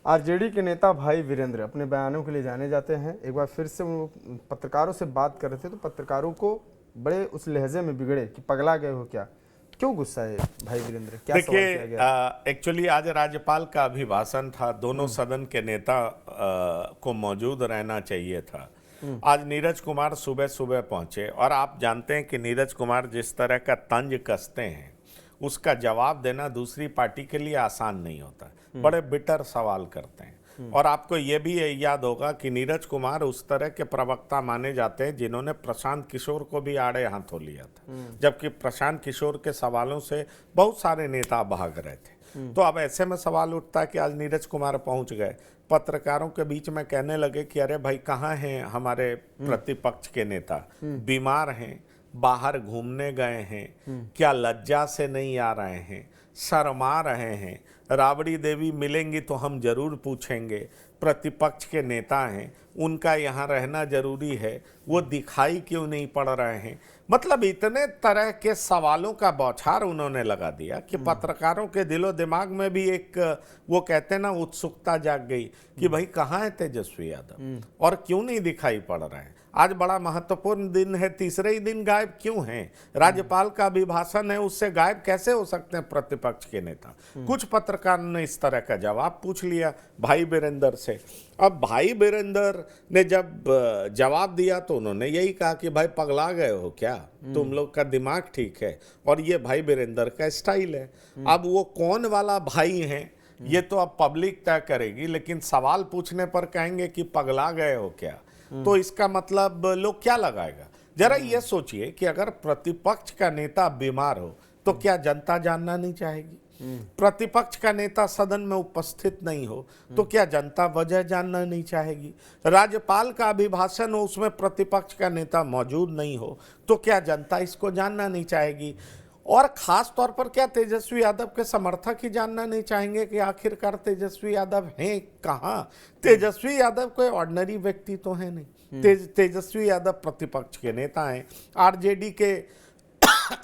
RJD के नेता भाई वीरेंद्र अपने बयानों के लिए जाने जाते हैं। एक बार फिर से वो पत्रकारों से बात कर रहे थे तो पत्रकारों को बड़े उस लहजे में बिगड़े कि पगला गए हो क्या, क्यों गुस्सा है भाई वीरेंद्र, क्या सवाल किया देखिए, गया? एक्चुअली आज राज्यपाल का अभिभाषण था, दोनों सदन के नेता को मौजूद रहना चाहिए था। आज नीरज कुमार सुबह सुबह पहुंचे और आप जानते हैं कि नीरज कुमार जिस तरह का तंज कसते हैं उसका जवाब देना दूसरी पार्टी के लिए आसान नहीं होता। बड़े बिटर सवाल करते हैं। और आपको ये भी याद होगा कि नीरज कुमार उस तरह के प्रवक्ता माने जाते हैं जिन्होंने प्रशांत किशोर को भी आड़े हाथों लिया था, जबकि प्रशांत किशोर के सवालों से बहुत सारे नेता भाग रहे थे। तो अब ऐसे में सवाल उठता है कि आज नीरज कुमार पहुंच गए, पत्रकारों के बीच में कहने लगे कि अरे भाई कहाँ हैं हमारे प्रतिपक्ष के नेता, बीमार हैं, बाहर घूमने गए हैं, क्या लज्जा से नहीं आ रहे हैं, शर्मा रहे हैं, राबड़ी देवी मिलेंगी तो हम जरूर पूछेंगे, प्रतिपक्ष के नेता हैं, उनका यहाँ रहना जरूरी है, वो दिखाई क्यों नहीं पड़ रहे हैं। मतलब इतने तरह के सवालों का बौछार उन्होंने लगा दिया कि पत्रकारों के दिलो दिमाग में भी एक वो कहते हैं ना उत्सुकता जाग गई कि भाई कहाँ है तेजस्वी यादव और क्यों नहीं दिखाई पड़ रहे हैं। आज बड़ा महत्वपूर्ण दिन है, तीसरे ही दिन गायब क्यों हैं? राज्यपाल का अभिभाषण है, उससे गायब कैसे हो सकते हैं प्रतिपक्ष के नेता? कुछ पत्रकारों ने इस तरह का जवाब पूछ लिया भाई वीरेंद्र से। अब भाई वीरेंद्र ने जब जवाब दिया तो उन्होंने यही कहा कि भाई पगला गए हो क्या, तुम लोग का दिमाग ठीक है। और ये भाई वीरेंद्र का स्टाइल है। अब वो कौन वाला भाई है ये तो अब पब्लिक तय करेगी, लेकिन सवाल पूछने पर कहेंगे कि पगला गए हो क्या, तो इसका मतलब लोग क्या लगाएगा? जरा ये सोचिए कि अगर प्रतिपक्ष का नेता बीमार हो तो क्या जनता जानना नहीं चाहेगी? प्रतिपक्ष का नेता सदन में उपस्थित नहीं हो तो क्या जनता वजह जानना नहीं चाहेगी? राज्यपाल का अभिभाषण हो, उसमें प्रतिपक्ष का नेता मौजूद नहीं हो तो क्या जनता इसको जानना नहीं चाहेगी? और खास तौर पर क्या तेजस्वी यादव के समर्थक ही जानना नहीं चाहेंगे कि आखिरकार तेजस्वी यादव हैं कहाँ? तेजस्वी यादव कोई ऑर्डिनरी व्यक्ति तो है नहीं। तेजस्वी यादव प्रतिपक्ष के नेता हैं, आरजेडी के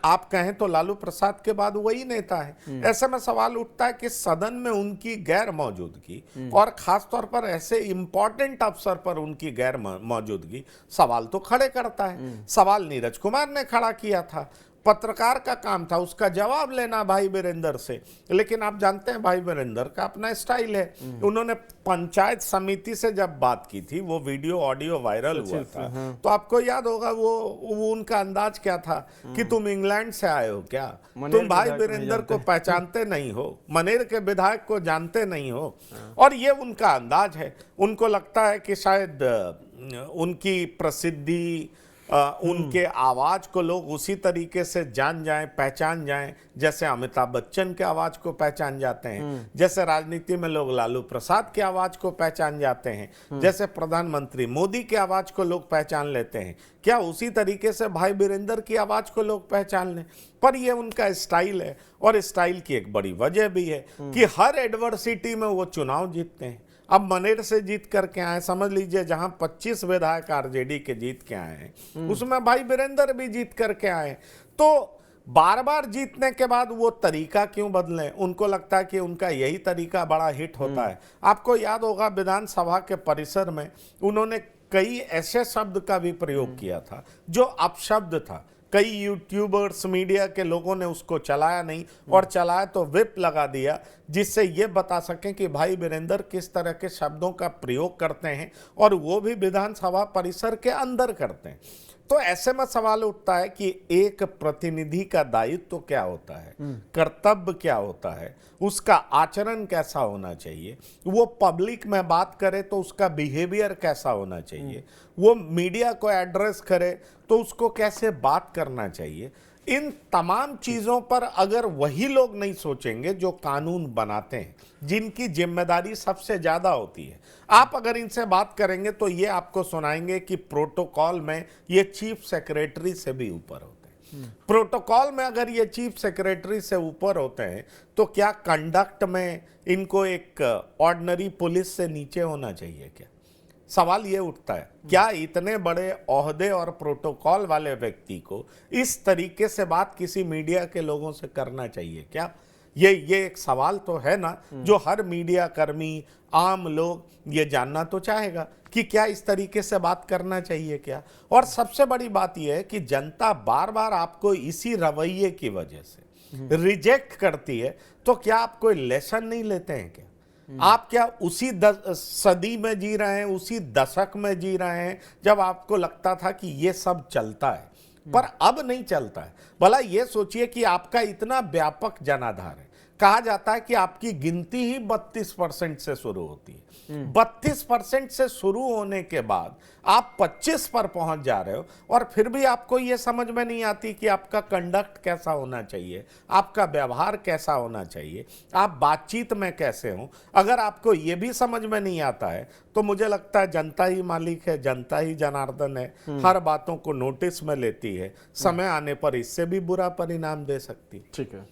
आप कहें तो लालू प्रसाद के बाद वही नेता है। ऐसे में सवाल उठता है कि सदन में उनकी गैर मौजूदगी और खास तौर पर ऐसे इंपॉर्टेंट अवसर पर उनकी गैर मौजूदगी सवाल तो खड़े करता है। सवाल नीरज कुमार ने खड़ा किया था, पत्रकार का काम था उसका जवाब लेना भाई वीरेंद्र से। लेकिन आप जानते हैं भाई वीरेंद्र का अपना स्टाइल है। उन्होंने पंचायत समिति से जब बात की थी, वो वीडियो ऑडियो वायरल हुआ था, तो आपको याद होगा वो उनका अंदाज क्या था कि तुम इंग्लैंड से आए हो क्या, तुम भाई वीरेंद्र को पहचानते नहीं हो, मनेर के विधायक को जानते नहीं हो। और ये उनका अंदाज है। उनको लगता है कि शायद उनकी प्रसिद्धि, उनके आवाज को लोग उसी तरीके से जान जाएं, पहचान जाएं जैसे अमिताभ बच्चन के आवाज को पहचान जाते हैं, जैसे राजनीति में लोग लालू प्रसाद के आवाज को पहचान जाते हैं, जैसे प्रधानमंत्री मोदी के आवाज को लोग पहचान लेते हैं। क्या उसी तरीके से भाई वीरेंद्र की आवाज को लोग पहचान लें? पर ये उनका स्टाइल है। और स्टाइल की एक बड़ी वजह भी है कि हर एडवर्सिटी में वो चुनाव जीतते हैं। अब मनेर से जीत करके आए, समझ लीजिए जहां 25 विधायक आरजेडी के जीत के आए हैं उसमें भाई वीरेंद्र भी जीत करके आए। तो बार बार जीतने के बाद वो तरीका क्यों बदलें? उनको लगता है कि उनका यही तरीका बड़ा हिट होता है। आपको याद होगा विधानसभा के परिसर में उन्होंने कई ऐसे शब्द का भी प्रयोग किया था जो अपशब्द था। कई यूट्यूबर्स, मीडिया के लोगों ने उसको चलाया नहीं, और चलाया तो विप लगा दिया, जिससे ये बता सकें कि भाई वीरेंद्र किस तरह के शब्दों का प्रयोग करते हैं, और वो भी विधानसभा परिसर के अंदर करते हैं। तो ऐसे में सवाल उठता है कि एक प्रतिनिधि का दायित्व तो क्या होता है, कर्तव्य क्या होता है, उसका आचरण कैसा होना चाहिए, वो पब्लिक में बात करे तो उसका बिहेवियर कैसा होना चाहिए, वो मीडिया को एड्रेस करे तो उसको कैसे बात करना चाहिए। इन तमाम चीजों पर अगर वही लोग नहीं सोचेंगे जो कानून बनाते हैं, जिनकी जिम्मेदारी सबसे ज्यादा होती है, आप अगर इनसे बात करेंगे तो ये आपको सुनाएंगे कि प्रोटोकॉल में ये चीफ सेक्रेटरी से भी ऊपर होते हैं। प्रोटोकॉल में अगर ये चीफ सेक्रेटरी से ऊपर होते हैं तो क्या कंडक्ट में इनको एक ऑर्डिनरी पुलिस से नीचे होना चाहिए क्या? सवाल ये उठता है, क्या इतने बड़े ओहदे और प्रोटोकॉल वाले व्यक्ति को इस तरीके से बात किसी मीडिया के लोगों से करना चाहिए क्या? ये एक सवाल तो है ना जो हर मीडिया कर्मी, आम लोग ये जानना तो चाहेगा कि क्या इस तरीके से बात करना चाहिए क्या। और सबसे बड़ी बात यह है कि जनता बार बार आपको इसी रवैये की वजह से रिजेक्ट करती है, तो क्या आप कोई लेसन नहीं लेते हैं क्या? आप क्या उसी सदी में जी रहे हैं, उसी दशक में जी रहे हैं जब आपको लगता था कि ये सब चलता है, पर अब नहीं चलता है। भला ये सोचिए कि आपका इतना व्यापक जनाधार है, कहा जाता है कि आपकी गिनती ही 32% से शुरू होती है। 32% से शुरू होने के बाद आप 25 पर पहुंच जा रहे हो, और फिर भी आपको यह समझ में नहीं आती कि आपका कंडक्ट कैसा होना चाहिए, आपका व्यवहार कैसा होना चाहिए, आप बातचीत में कैसे हो। अगर आपको यह भी समझ में नहीं आता है तो मुझे लगता है जनता ही मालिक है, जनता ही जनार्दन है, हर बातों को नोटिस में लेती है, समय आने पर इससे भी बुरा परिणाम दे सकती है। ठीक है।